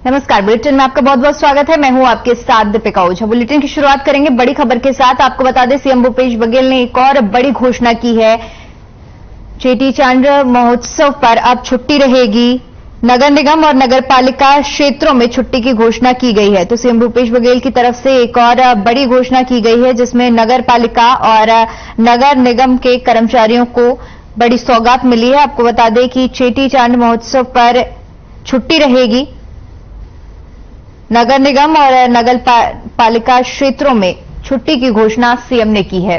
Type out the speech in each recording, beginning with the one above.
नमस्कार, बुलेटिन में आपका बहुत बहुत स्वागत है। मैं हूं आपके साथ दीपिका ओझा। बुलेटिन की शुरुआत करेंगे बड़ी खबर के साथ। आपको बता दें, सीएम भूपेश बघेल ने एक और बड़ी घोषणा की है। चेटीचांद महोत्सव पर अब छुट्टी रहेगी। नगर निगम और नगर पालिका क्षेत्रों में छुट्टी की घोषणा की गई है। तो सीएम भूपेश बघेल की तरफ से एक और बड़ी घोषणा की गई है, जिसमें नगर पालिका और नगर निगम के कर्मचारियों को बड़ी सौगात मिली है। आपको बता दें कि चेटीचांद महोत्सव पर छुट्टी रहेगी। नगर निगम और नगर पालिका क्षेत्रों में छुट्टी की घोषणा सीएम ने की है।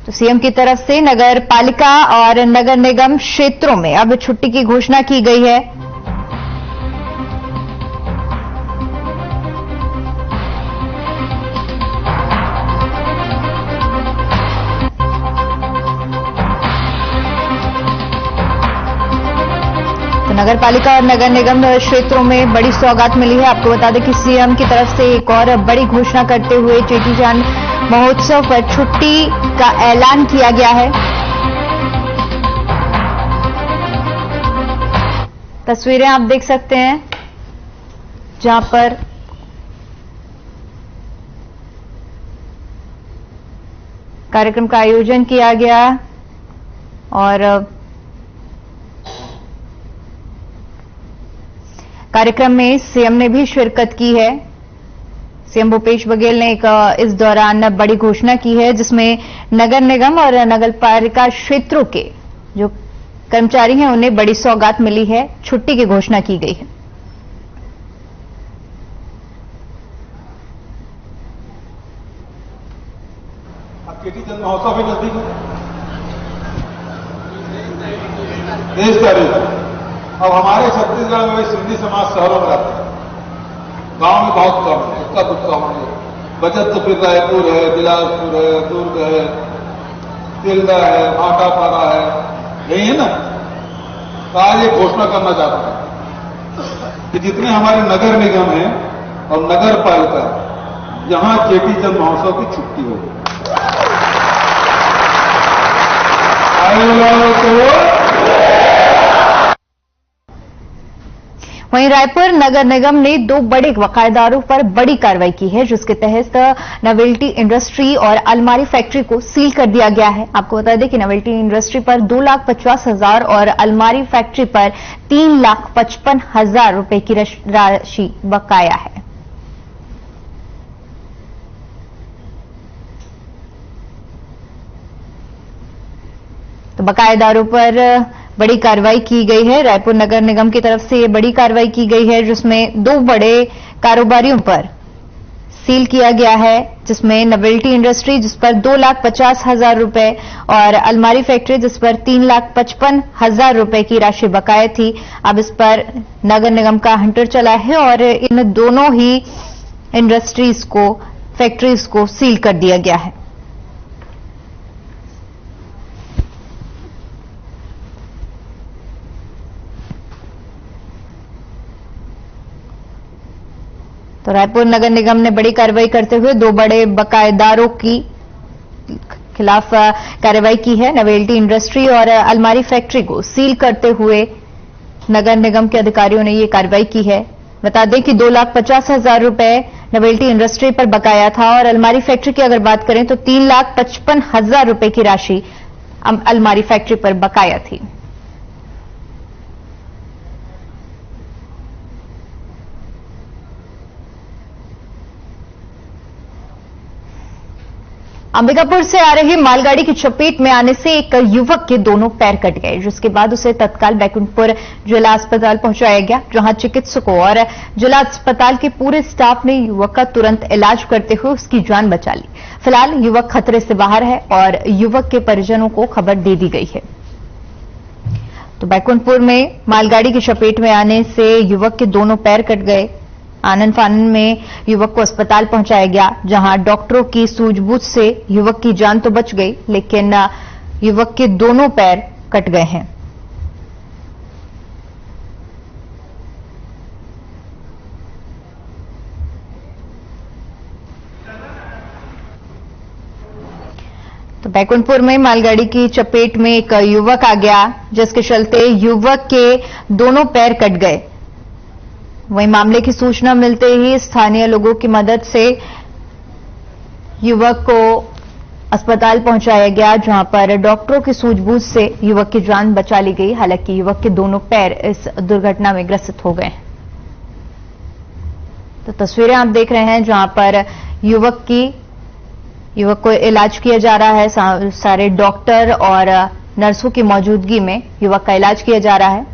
तो सीएम की तरफ से नगर पालिका और नगर निगम क्षेत्रों में अब छुट्टी की घोषणा की गई है। नगर पालिका और नगर निगम क्षेत्रों में बड़ी सौगात मिली है। आपको बता दें कि सीएम की तरफ से एक और बड़ी घोषणा करते हुए चेटीचांद महोत्सव पर छुट्टी का ऐलान किया गया है। तस्वीरें आप देख सकते हैं, जहां पर कार्यक्रम का आयोजन किया गया और कार्यक्रम में सीएम ने भी शिरकत की है। सीएम भूपेश बघेल ने इस दौरान बड़ी घोषणा की है, जिसमें नगर निगम और नगर पालिका क्षेत्रों के जो कर्मचारी हैं उन्हें बड़ी सौगात मिली है। छुट्टी की घोषणा की गई है। अब चेटीचंद महोत्सव भी नजदीक है, 23 तारीख। अब हमारे छत्तीसगढ़ में सिंधी समाज शहरों में रहते हैं, गांव में बहुत कम है, इसका कुछ कम है। बचत तो फिर रायपुर है, बिलासपुर है, दुर्ग है, तिल्दा है, भाटापारा है, यही है ना। तो आज ये घोषणा करना चाहता हूं कि जितने हमारे नगर निगम हैं और नगर पालिका, यहां चेटीचंद महोत्सव की छुट्टी होगी। वहीं रायपुर नगर निगम ने 2 बड़े बकायेदारों पर बड़ी कार्रवाई की है, जिसके तहत नवेल्टी इंडस्ट्री और अलमारी फैक्ट्री को सील कर दिया गया है। आपको बता दें कि नवेल्टी इंडस्ट्री पर 2,50,000 और अलमारी फैक्ट्री पर 3,55,000 रुपए की राशि बकाया है। तो बकायेदारों पर बड़ी कार्रवाई की गई है। रायपुर नगर निगम की तरफ से ये बड़ी कार्रवाई की गई है, जिसमें 2 बड़े कारोबारियों पर सील किया गया है, जिसमें नवेल्टी इंडस्ट्री जिस पर 2,50,000 रुपए और अलमारी फैक्ट्री जिस पर 3,55,000 रुपए की राशि बकाया थी। अब इस पर नगर निगम का हंटर चला है और इन दोनों ही इंडस्ट्रीज को, फैक्ट्रीज को सील कर दिया गया है। तो रायपुर नगर निगम ने बड़ी कार्रवाई करते हुए 2 बड़े बकायेदारों की खिलाफ कार्रवाई की है। नवेल्टी इंडस्ट्री और अलमारी फैक्ट्री को सील करते हुए नगर निगम के अधिकारियों ने ये कार्रवाई की है। बता दें कि 2,50,000 रुपए नवेल्टी इंडस्ट्री पर बकाया था और अलमारी फैक्ट्री की अगर बात करें तो 3,55,000 रुपए की राशि अलमारी फैक्ट्री पर बकाया थी। अंबिकापुर से आ रही मालगाड़ी की चपेट में आने से एक युवक के दोनों पैर कट गए, जिसके बाद उसे तत्काल बैकुंठपुर जिला अस्पताल पहुंचाया गया, जहां चिकित्सकों और जिला अस्पताल के पूरे स्टाफ ने युवक का तुरंत इलाज करते हुए उसकी जान बचा ली। फिलहाल युवक खतरे से बाहर है और युवक के परिजनों को खबर दे दी गई है। तो बैकुंठपुर में मालगाड़ी की चपेट में आने से युवक के दोनों पैर कट गए। आनन फानन में युवक को अस्पताल पहुंचाया गया, जहां डॉक्टरों की सूझबूझ से युवक की जान तो बच गई, लेकिन युवक के दोनों पैर कट गए हैं। तो बैकुंठपुर में मालगाड़ी की चपेट में एक युवक आ गया, जिसके चलते युवक के दोनों पैर कट गए। वहीं मामले की सूचना मिलते ही स्थानीय लोगों की मदद से युवक को अस्पताल पहुंचाया गया, जहां पर डॉक्टरों की सूझबूझ से युवक की जान बचा ली गई। हालांकि युवक के दोनों पैर इस दुर्घटना में ग्रसित हो गए। तो तस्वीरें आप देख रहे हैं जहां पर युवक को इलाज किया जा रहा है। सारे डॉक्टर और नर्सों की मौजूदगी में युवक का इलाज किया जा रहा है।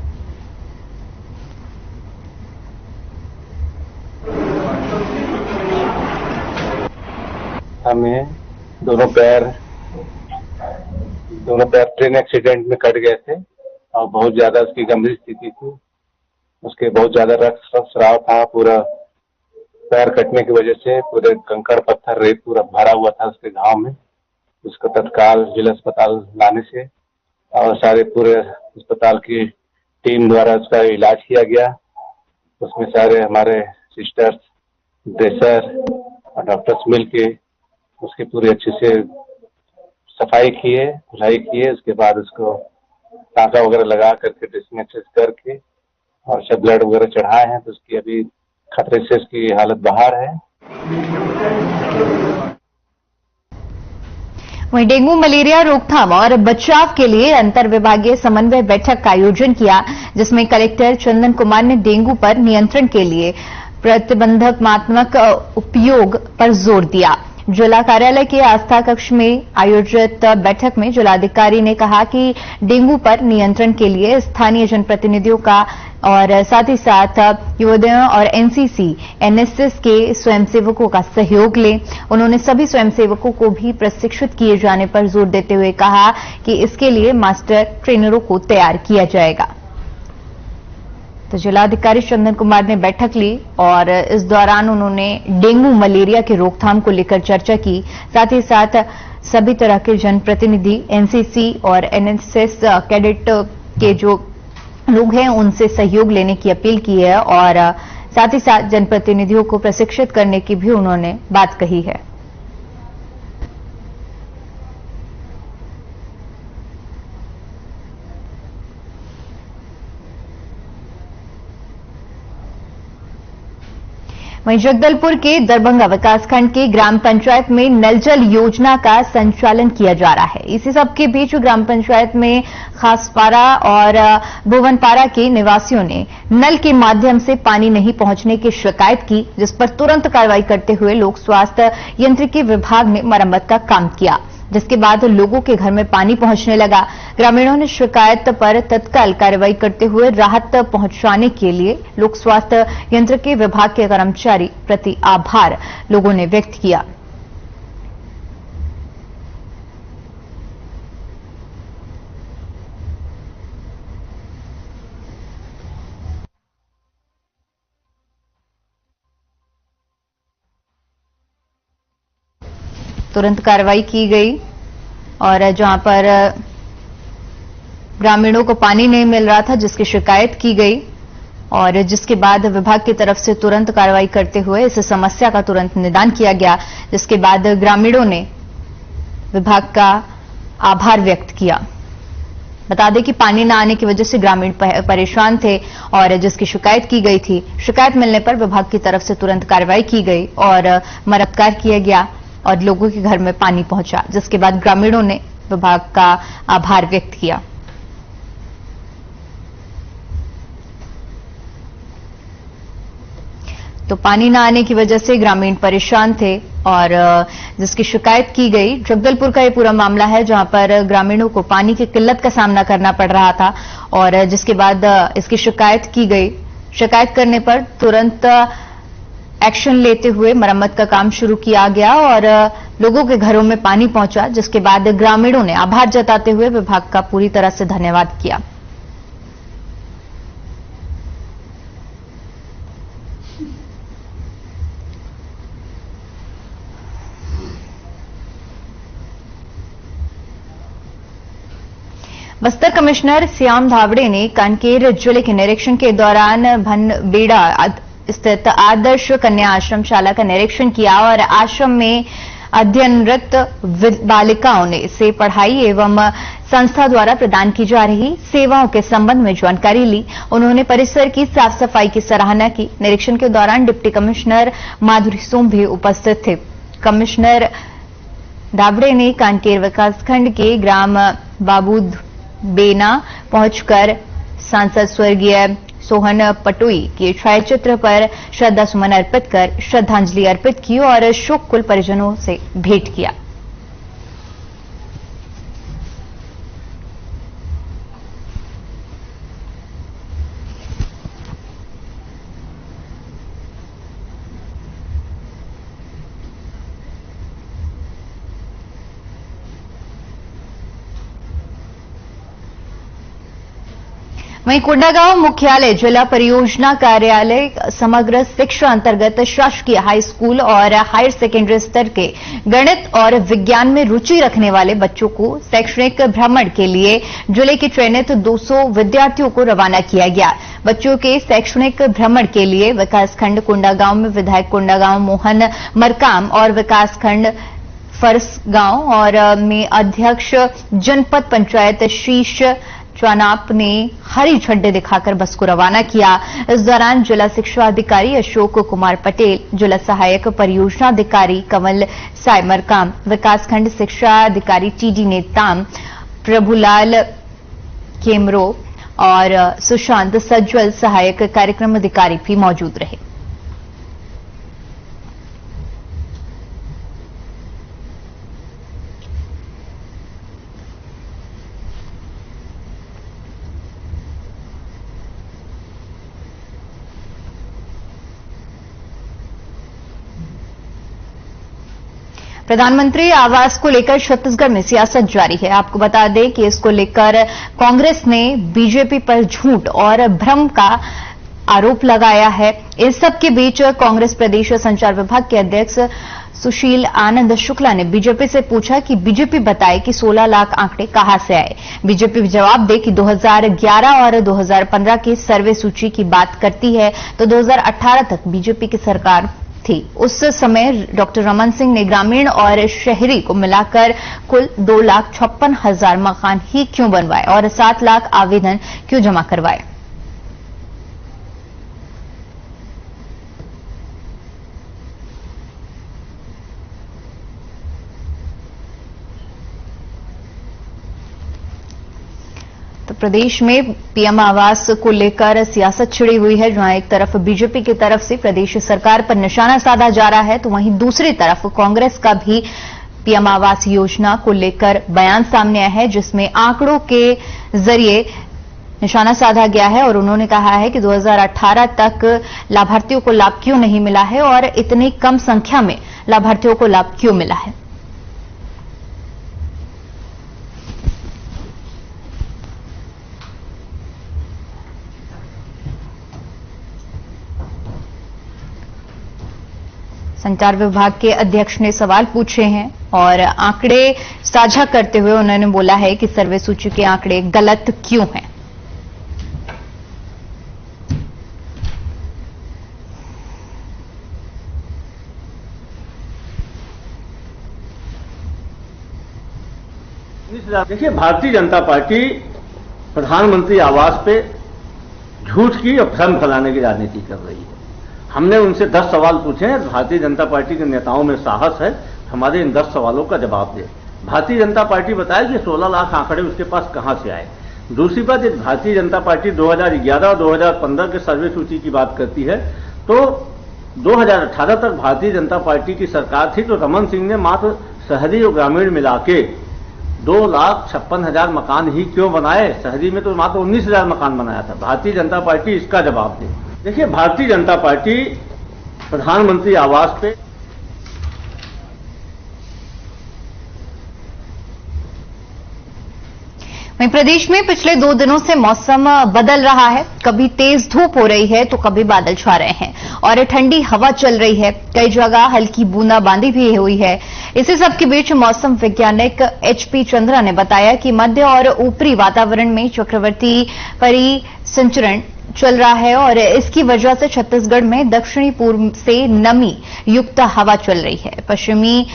हमें दोनों पैर ट्रेन एक्सीडेंट में कट गए थे और बहुत ज्यादा उसकी गंभीर स्थिति थी। उसके बहुत ज्यादा रक्तस्राव था। पूरा पैर कटने की वजह से पूरे कंकड़ पत्थर रेत पूरा भरा हुआ था उसके घाव में। उसको तत्काल जिला अस्पताल लाने से और सारे पूरे अस्पताल की टीम द्वारा उसका इलाज किया गया। उसमें सारे हमारे सिस्टर्स, ड्रेसर और डॉक्टर्स मिलके उसकी पूरी अच्छे से सफाई किए, धुलाई किए। उसके बाद उसको टाँका वगैरह लगा करके ड्रेसिंग अच्छे से करके और सब ब्लड वगैरह चढ़ाए हैं। तो उसकी अभी खतरे से उसकी हालत बाहर है। वहीं डेंगू मलेरिया रोकथाम और बचाव के लिए अंतरविभागीय समन्वय बैठक का आयोजन किया, जिसमें कलेक्टर चंदन कुमार ने डेंगू पर नियंत्रण के लिए प्रतिबंधात्मक उपयोग पर जोर दिया। जिला कार्यालय के आस्था कक्ष में आयोजित बैठक में जिलाधिकारी ने कहा कि डेंगू पर नियंत्रण के लिए स्थानीय जनप्रतिनिधियों का और साथ ही साथ युवदलों और एनसीसी, एनएसएस के स्वयंसेवकों का सहयोग लें। उन्होंने सभी स्वयंसेवकों को भी प्रशिक्षित किए जाने पर जोर देते हुए कहा कि इसके लिए मास्टर ट्रेनरों को तैयार किया जाएगा। तो जिलाधिकारी चंदन कुमार ने बैठक ली और इस दौरान उन्होंने डेंगू मलेरिया की रोकथाम को लेकर चर्चा की। साथ ही साथ सभी तरह के जनप्रतिनिधि, एनसीसी और एनएसएस कैडेट के जो लोग हैं उनसे सहयोग लेने की अपील की है और साथ ही साथ जनप्रतिनिधियों को प्रशिक्षित करने की भी उन्होंने बात कही है। वहीं जगदलपुर के दरभंगा विकासखंड के ग्राम पंचायत में नल जल योजना का संचालन किया जा रहा है। इसी सबके बीच ग्राम पंचायत में खासपारा और भुवनपारा के निवासियों ने नल के माध्यम से पानी नहीं पहुंचने की शिकायत की, जिस पर तुरंत कार्रवाई करते हुए लोक स्वास्थ्य यांत्रिकी विभाग ने मरम्मत का काम किया, जिसके बाद लोगों के घर में पानी पहुंचने लगा। ग्रामीणों ने शिकायत पर तत्काल कार्रवाई करते हुए राहत पहुंचाने के लिए लोक स्वास्थ्य यांत्रिकी विभाग के कर्मचारी प्रति आभार लोगों ने व्यक्त किया। तुरंत कार्रवाई की गई और जहां पर ग्रामीणों को पानी नहीं मिल रहा था, जिसकी शिकायत की गई और जिसके बाद विभाग की तरफ से तुरंत कार्रवाई करते हुए इस समस्या का तुरंत निदान किया गया, जिसके बाद ग्रामीणों ने विभाग का आभार व्यक्त किया। बता दें कि पानी न आने की वजह से ग्रामीण परेशान थे और जिसकी शिकायत की गई थी। शिकायत मिलने पर विभाग की तरफ से तुरंत कार्रवाई की गई और मरम्मत किया गया और लोगों के घर में पानी पहुंचा, जिसके बाद ग्रामीणों ने विभाग का आभार व्यक्त किया। तो पानी न आने की वजह से ग्रामीण परेशान थे और जिसकी शिकायत की गई। जगदलपुर का ये पूरा मामला है जहां पर ग्रामीणों को पानी की किल्लत का सामना करना पड़ रहा था और जिसके बाद इसकी शिकायत की गई। शिकायत करने पर तुरंत एक्शन लेते हुए मरम्मत का काम शुरू किया गया और लोगों के घरों में पानी पहुंचा, जिसके बाद ग्रामीणों ने आभार जताते हुए विभाग का पूरी तरह से धन्यवाद किया। बस्तर कमिश्नर श्याम धावड़े ने कांकेर जिले के निरीक्षण के दौरान भनबेड़ा स्थित आदर्श कन्या आश्रम शाला का निरीक्षण किया और आश्रम में अध्ययनरत बालिकाओं ने इसे पढ़ाई एवं संस्था द्वारा प्रदान की जा रही सेवाओं के संबंध में जानकारी ली। उन्होंने परिसर की साफ सफाई की सराहना की। निरीक्षण के दौरान डिप्टी कमिश्नर माधुरी सोम भी उपस्थित थे। कमिश्नर दावड़े ने कांकेर विकासखंड के ग्राम बाबूद बेना पहुंचकर सांसद स्वर्गीय सोहन पटोई के छायाचित्र पर श्रद्धा सुमन अर्पित कर श्रद्धांजलि अर्पित की और शोक कुल परिजनों से भेंट किया। वहीं कोंडागांव मुख्यालय जिला परियोजना कार्यालय समग्र शिक्षा अंतर्गत शासकीय हाई स्कूल और हायर सेकेंडरी स्तर के गणित और विज्ञान में रुचि रखने वाले बच्चों को शैक्षणिक भ्रमण के लिए जिले के चयनित 200 विद्यार्थियों को रवाना किया गया। बच्चों के शैक्षणिक भ्रमण के लिए विकासखंड कोंडागांव में विधायक कोंडागांव मोहन मरकाम और विकासखंड फरसगांव और में अध्यक्ष जनपद पंचायत शीश चौनाप ने हरी झंडी दिखाकर बस को रवाना किया। इस दौरान जिला शिक्षा अधिकारी अशोक कुमार पटेल, जिला सहायक परियोजना अधिकारी कंवल साय मरकाम, विकासखंड शिक्षा अधिकारी टीडी नेताम, प्रभुलाल केमरो और सुशांत सज्जल सहायक कार्यक्रम अधिकारी भी मौजूद रहे। प्रधानमंत्री आवास को लेकर छत्तीसगढ़ में सियासत जारी है। आपको बता दें कि इसको लेकर कांग्रेस ने बीजेपी पर झूठ और भ्रम का आरोप लगाया है। इस सब के बीच कांग्रेस प्रदेश संचार विभाग के अध्यक्ष सुशील आनंद शुक्ला ने बीजेपी से पूछा कि बीजेपी बताए कि 16 लाख आंकड़े कहां से आए। बीजेपी जवाब दे कि 2011 और 2015 की सर्वे सूची की बात करती है तो 2018 तक बीजेपी की सरकार थी। उस समय डॉक्टर रमन सिंह ने ग्रामीण और शहरी को मिलाकर कुल 2,56,000 मकान ही क्यों बनवाए और 7 लाख आवेदन क्यों जमा करवाए। तो प्रदेश में पीएम आवास को लेकर सियासत छिड़ी हुई है, जहां एक तरफ बीजेपी की तरफ से प्रदेश सरकार पर निशाना साधा जा रहा है तो वहीं दूसरी तरफ कांग्रेस का भी पीएम आवास योजना को लेकर बयान सामने आया है, जिसमें आंकड़ों के जरिए निशाना साधा गया है और उन्होंने कहा है कि 2018 तक लाभार्थियों को लाभ क्यों नहीं मिला है और इतनी कम संख्या में लाभार्थियों को लाभ क्यों मिला है। संचार विभाग के अध्यक्ष ने सवाल पूछे हैं और आंकड़े साझा करते हुए उन्होंने बोला है कि सर्वे सूची के आंकड़े गलत क्यों हैं। देखिए, भारतीय जनता पार्टी प्रधानमंत्री आवास पे झूठ की और भ्रम फैलाने की राजनीति कर रही है। हमने उनसे 10 सवाल पूछे हैं। भारतीय जनता पार्टी के नेताओं में साहस है हमारे इन 10 सवालों का जवाब दे। भारतीय जनता पार्टी बताए कि 16 लाख आंकड़े उसके पास कहां से आए। दूसरी बात, भारतीय जनता पार्टी 2011 और 2015 के सर्वे सूची की बात करती है तो 2018 तक भारतीय जनता पार्टी की सरकार थी तो रमन सिंह ने मात्र शहरी और ग्रामीण मिला के 2,56,000 मकान ही क्यों बनाए। शहरी में तो मात्र 19,000 मकान बनाया था। भारतीय जनता पार्टी इसका जवाब दे। देखिए, भारतीय जनता पार्टी प्रधानमंत्री आवास पे वहीं प्रदेश में पिछले 2 दिनों से मौसम बदल रहा है। कभी तेज धूप हो रही है तो कभी बादल छा रहे हैं और ठंडी हवा चल रही है। कई जगह हल्की बूंदाबांदी भी हुई है। इसी सब के बीच मौसम वैज्ञानिक HP चंद्रा ने बताया कि मध्य और ऊपरी वातावरण में चक्रवर्ती परिसंचरण चल रहा है और इसकी वजह से छत्तीसगढ़ में दक्षिणी पूर्व से नमी युक्त हवा चल रही है। पश्चिमी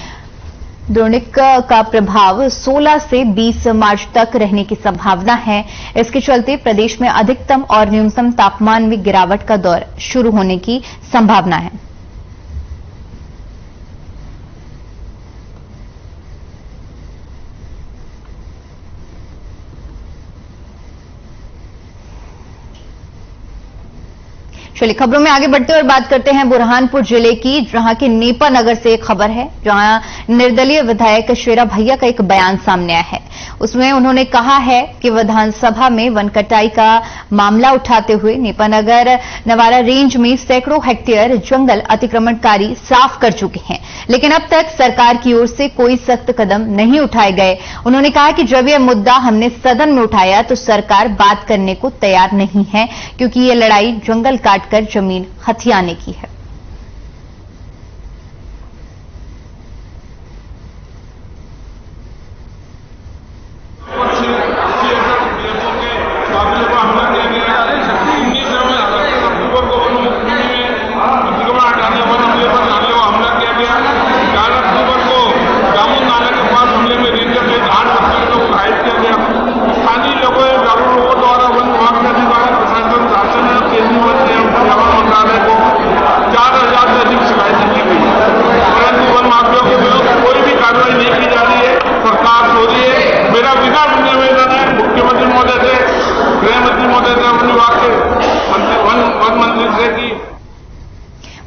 द्रोणिक का प्रभाव 16 से 20 मार्च तक रहने की संभावना है। इसके चलते प्रदेश में अधिकतम और न्यूनतम तापमान में गिरावट का दौर शुरू होने की संभावना है। चलिए खबरों में आगे बढ़ते और बात करते हैं बुरहानपुर जिले की, जहां के नेपा नगर से एक खबर है, जहां निर्दलीय विधायक शेरा भैया का एक बयान सामने आया है। उसमें उन्होंने कहा है कि विधानसभा में वन कटाई का मामला उठाते हुए नेपा नगर नवारा रेंज में सैकड़ों हेक्टेयर जंगल अतिक्रमणकारी साफ कर चुके हैं, लेकिन अब तक सरकार की ओर से कोई सख्त कदम नहीं उठाए गए। उन्होंने कहा कि जब यह मुद्दा हमने सदन में उठाया तो सरकार बात करने को तैयार नहीं है, क्योंकि यह लड़ाई जंगल काटकर जमीन हथियाने की है।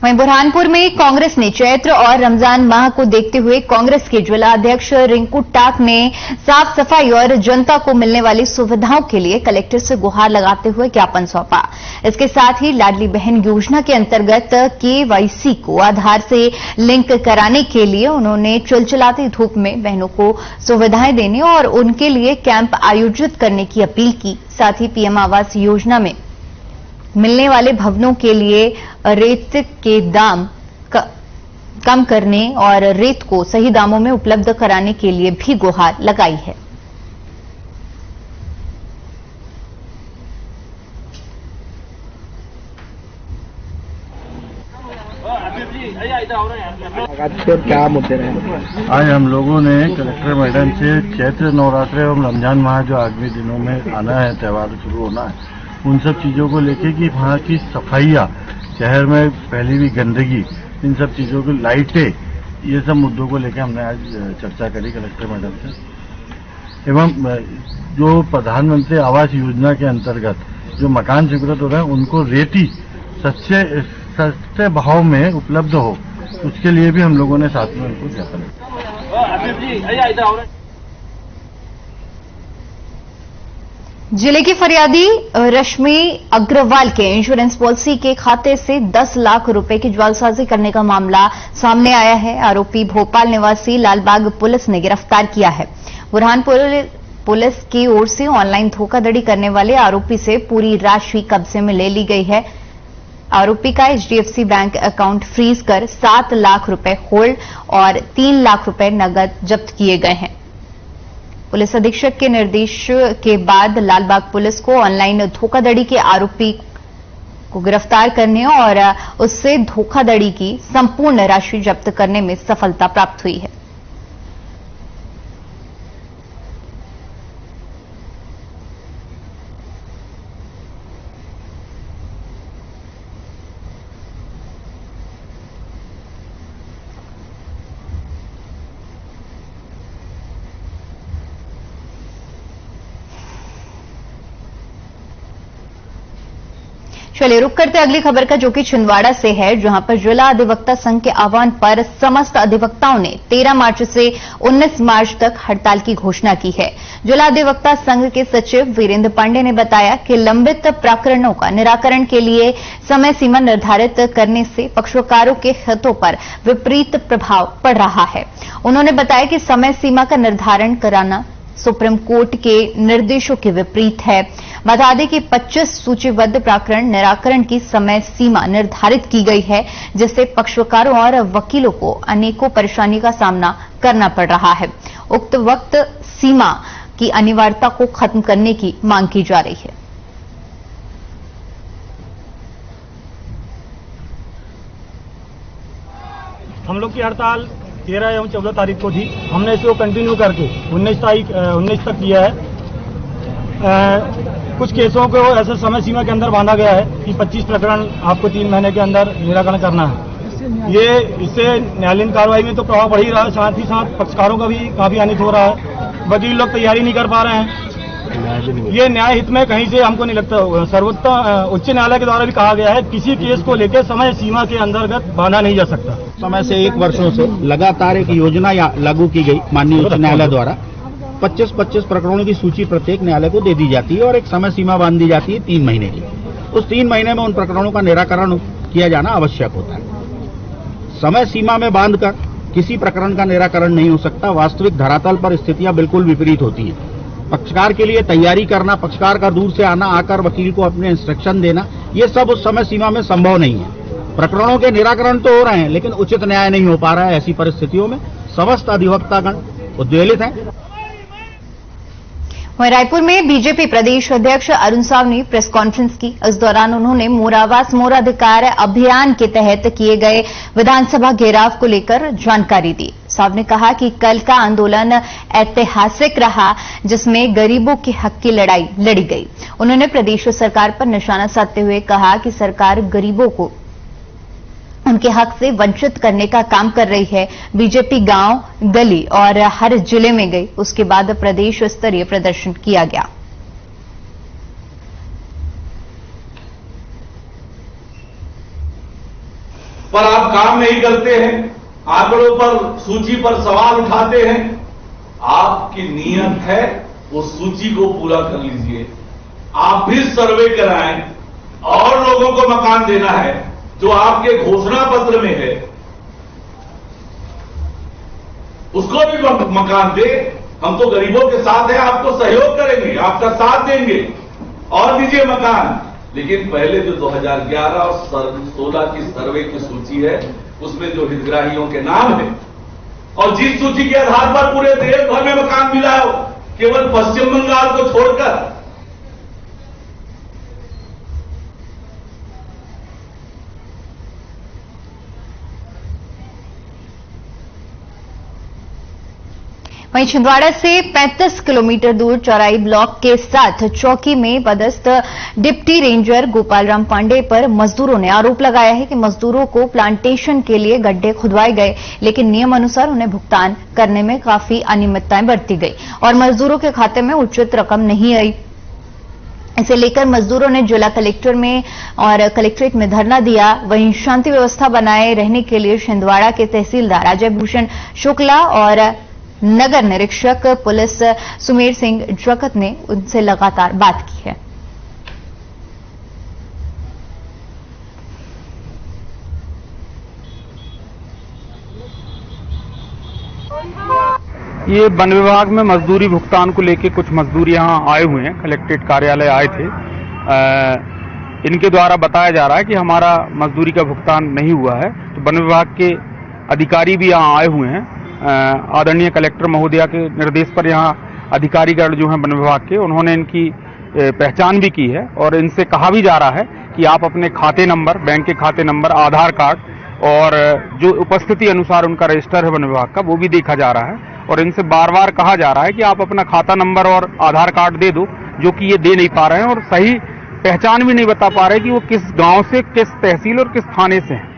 वहीं बुरहानपुर में कांग्रेस ने चैत्र और रमजान माह को देखते हुए कांग्रेस के जिला अध्यक्ष रिंकू टाक ने साफ सफाई और जनता को मिलने वाली सुविधाओं के लिए कलेक्टर से गुहार लगाते हुए ज्ञापन सौंपा। इसके साथ ही लाडली बहन योजना के अंतर्गत केवाईसी को आधार से लिंक कराने के लिए उन्होंने चिलचिलाती धूप में बहनों को सुविधाएं देने और उनके लिए कैंप आयोजित करने की अपील की। साथ ही पीएम आवास योजना में मिलने वाले भवनों के लिए रेत के दाम कम करने और रेत को सही दामों में उपलब्ध कराने के लिए भी गुहार लगाई है। क्या मुद्दे रहे? आज हम लोगों ने कलेक्टर मैडम से चैत्र नवरात्र एवं रमजान माह जो आगामी दिनों में आना है, त्यौहार शुरू होना है, उन सब चीज़ों को लेके कि वहाँ की सफाइयाँ, शहर में फैली हुई गंदगी, इन सब चीज़ों की लाइटें, ये सब मुद्दों को लेके हमने आज चर्चा करी कलेक्टर मैडम से। एवं जो प्रधानमंत्री आवास योजना के अंतर्गत जो मकान स्वीकृत हो रहे हैं उनको रेती सस्ते भाव में उपलब्ध हो, उसके लिए भी हम लोगों ने साथ में उनको ज्ञापन किया। जिले की फरियादी रश्मि अग्रवाल के इंश्योरेंस पॉलिसी के खाते से 10 लाख रुपए की जालसाजी करने का मामला सामने आया है। आरोपी भोपाल निवासी लालबाग पुलिस ने गिरफ्तार किया है। बुरहानपुर पुलिस की ओर से ऑनलाइन धोखाधड़ी करने वाले आरोपी से पूरी राशि कब्जे में ले ली गई है। आरोपी का एचडीएफसी बैंक अकाउंट फ्रीज कर 7 लाख रुपए होल्ड और 3 लाख रुपए नकद जब्त किए गए हैं। पुलिस अधीक्षक के निर्देश के बाद लालबाग पुलिस को ऑनलाइन धोखाधड़ी के आरोपी को गिरफ्तार करने और उससे धोखाधड़ी की संपूर्ण राशि जब्त करने में सफलता प्राप्त हुई है। चलिए रुक करते अगली खबर का, जो कि छिंदवाड़ा से है, जहां पर जिला अधिवक्ता संघ के आह्वान पर समस्त अधिवक्ताओं ने 13 मार्च से 19 मार्च तक हड़ताल की घोषणा की है। जिला अधिवक्ता संघ के सचिव वीरेंद्र पांडे ने बताया कि लंबित प्रकरणों का निराकरण के लिए समय सीमा निर्धारित करने से पक्षकारों के हितों पर विपरीत प्रभाव पड़ रहा है। उन्होंने बताया कि समय सीमा का निर्धारण कराना सुप्रीम कोर्ट के निर्देशों के विपरीत है। बता दें कि 25 सूचीबद्ध प्रकरण निराकरण की समय सीमा निर्धारित की गई है, जिससे पक्षकारों और वकीलों को अनेकों परेशानी का सामना करना पड़ रहा है। उक्त वक्त सीमा की अनिवार्यता को खत्म करने की मांग की जा रही है। हम लोग की हड़ताल 13 एवं 14 तारीख को थी। हमने इसको कंटिन्यू करके 19 तक किया है। कुछ केसों को ऐसे समय सीमा के अंदर बांधा गया है कि 25 प्रकरण आपको 3 महीने के अंदर निराकरण करना है। ये इससे न्यायालयीन कार्रवाई में तो प्रभाव बढ़ ही रहा है, साथ ही साथ पक्षकारों का भी काफी हानि हो रहा है। वकील लोग तैयारी नहीं कर पा रहे हैं। ये न्याय हित में कहीं से हमको नहीं लगता। सर्वोच्च उच्च न्यायालय के द्वारा भी कहा गया है किसी केस को लेकर समय सीमा के अंतर्गत बांधा नहीं जा सकता। समय से 1 वर्षों से लगातार एक योजना लागू की गई माननीय उच्च न्यायालय द्वारा। 25 प्रकरणों की सूची प्रत्येक न्यायालय को दे दी जाती है और एक समय सीमा बांध दी जाती है 3 महीने की। उस 3 महीने में उन प्रकरणों का निराकरण किया जाना आवश्यक होता है। समय सीमा में बांधकर किसी प्रकरण का निराकरण नहीं हो सकता। वास्तविक धरातल पर स्थितियां बिल्कुल विपरीत होती हैं। पक्षकार के लिए तैयारी करना, पक्षकार का दूर से आना, आकर वकील को अपने इंस्ट्रक्शन देना, ये सब उस समय सीमा में संभव नहीं है। प्रकरणों के निराकरण तो हो रहे हैं लेकिन उचित न्याय नहीं हो पा रहा है। ऐसी परिस्थितियों में समस्त अधिवक्तागण उद्वेलित हैं। वहीं रायपुर में बीजेपी प्रदेश अध्यक्ष अरुण साव ने प्रेस कॉन्फ्रेंस की। इस दौरान उन्होंने मोर आवास मोर अधिकार अभियान के तहत किए गए विधानसभा घेराव को लेकर जानकारी दी। साव ने कहा कि कल का आंदोलन ऐतिहासिक रहा जिसमें गरीबों के हक की लड़ाई लड़ी गई। उन्होंने प्रदेश सरकार पर निशाना साधते हुए कहा कि सरकार गरीबों को उनके हक से वंचित करने का काम कर रही है। बीजेपी गांव, गली और हर जिले में गई। उसके बाद प्रदेश स्तरीय प्रदर्शन किया गया। पर आप काम नहीं करते हैं, आंकड़ों पर, सूची पर सवाल उठाते हैं। आपकी नीयत है उस सूची को पूरा कर लीजिए। आप भी सर्वे कराएं और लोगों को मकान देना है जो आपके घोषणा पत्र में है, उसको भी मकान दे। हम तो गरीबों के साथ हैं, आपको सहयोग करेंगे, आपका साथ देंगे और दीजिए मकान। लेकिन पहले जो 2011 और 2016 की सर्वे की सूची है उसमें जो हितग्राहियों के नाम है और जिस सूची के आधार पर पूरे देश भर में मकान मिला हो, केवल पश्चिम बंगाल को छोड़कर, वहीं छिंदवाड़ा से 35 किलोमीटर दूर चौराई ब्लॉक के साथ चौकी में पदस्थ डिप्टी रेंजर गोपाल राम पांडे पर मजदूरों ने आरोप लगाया है कि मजदूरों को प्लांटेशन के लिए गड्ढे खुदवाए गए, लेकिन नियम अनुसार उन्हें भुगतान करने में काफी अनियमितताएं बरती गई और मजदूरों के खाते में उचित रकम नहीं आई। इसे लेकर मजदूरों ने जिला कलेक्टर में और कलेक्ट्रेट में धरना दिया। वहीं शांति व्यवस्था बनाए रहने के लिए छिंदवाड़ा के तहसीलदार अजय भूषण शुक्ला और नगर निरीक्षक पुलिस सुमेर सिंह जगत ने उनसे लगातार बात की है। ये वन विभाग में मजदूरी भुगतान को लेकर कुछ मजदूर यहाँ आए हुए हैं, कलेक्ट्रेट कार्यालय आए थे। इनके द्वारा बताया जा रहा है कि हमारा मजदूरी का भुगतान नहीं हुआ है। तो वन विभाग के अधिकारी भी यहाँ आए हुए हैं। आदरणीय कलेक्टर महोदया के निर्देश पर यहाँ अधिकारीगण जो हैं वन विभाग के, उन्होंने इनकी पहचान भी की है और इनसे कहा भी जा रहा है कि आप अपने खाते नंबर, बैंक के खाते नंबर, आधार कार्ड और जो उपस्थिति अनुसार उनका रजिस्टर है वन विभाग का, वो भी देखा जा रहा है। और इनसे बार बार कहा जा रहा है कि आप अपना खाता नंबर और आधार कार्ड दे दो, जो कि ये दे नहीं पा रहे हैं और सही पहचान भी नहीं बता पा रहे कि वो किस गांव से, किस तहसील और किस थाने से हैं।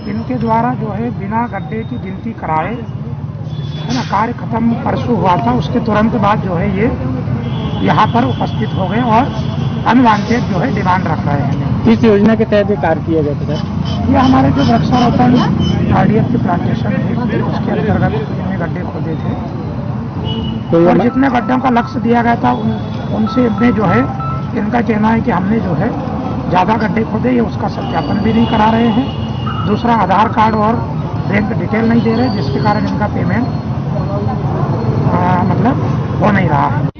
इनके द्वारा जो है बिना गड्ढे की गिनती कराए, है ना, कार्य खत्म परसों हुआ था। उसके तुरंत बाद जो है ये यहाँ पर उपस्थित हो गए और अनवांटेड जो है डिमांड रख रहे हैं। इस योजना के तहत ये कार्य किया जाता है। ये हमारे जो वृक्षारोपण RDF के प्लांटेशन थे उसके अंतर्गत इन्हें गड्ढे खोदे थे। तो और जितने गड्ढों का लक्ष्य दिया गया था उनसे इनमें जो है, इनका कहना है कि हमने जो है ज्यादा गड्ढे खोदे, ये उसका सत्यापन भी नहीं करा रहे हैं। दूसरा, आधार कार्ड और बैंक डिटेल नहीं दे रहे, जिसके कारण इनका पेमेंट मतलब हो नहीं रहा है।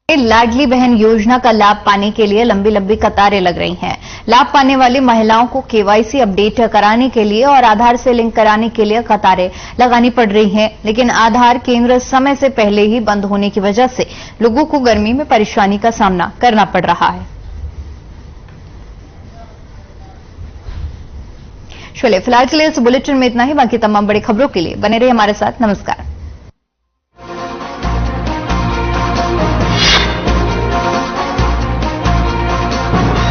लाडली बहन योजना का लाभ पाने के लिए लंबी लंबी कतारें लग रही हैं। लाभ पाने वाली महिलाओं को KYC अपडेट कराने के लिए और आधार से लिंक कराने के लिए कतारें लगानी पड़ रही हैं, लेकिन आधार केंद्र समय से पहले ही बंद होने की वजह से लोगों को गर्मी में परेशानी का सामना करना पड़ रहा है। चलिए फिलहाल के लिए इस बुलेटिन में इतना ही। बाकी तमाम बड़ी खबरों के लिए बने रहिए हमारे साथ। नमस्कार।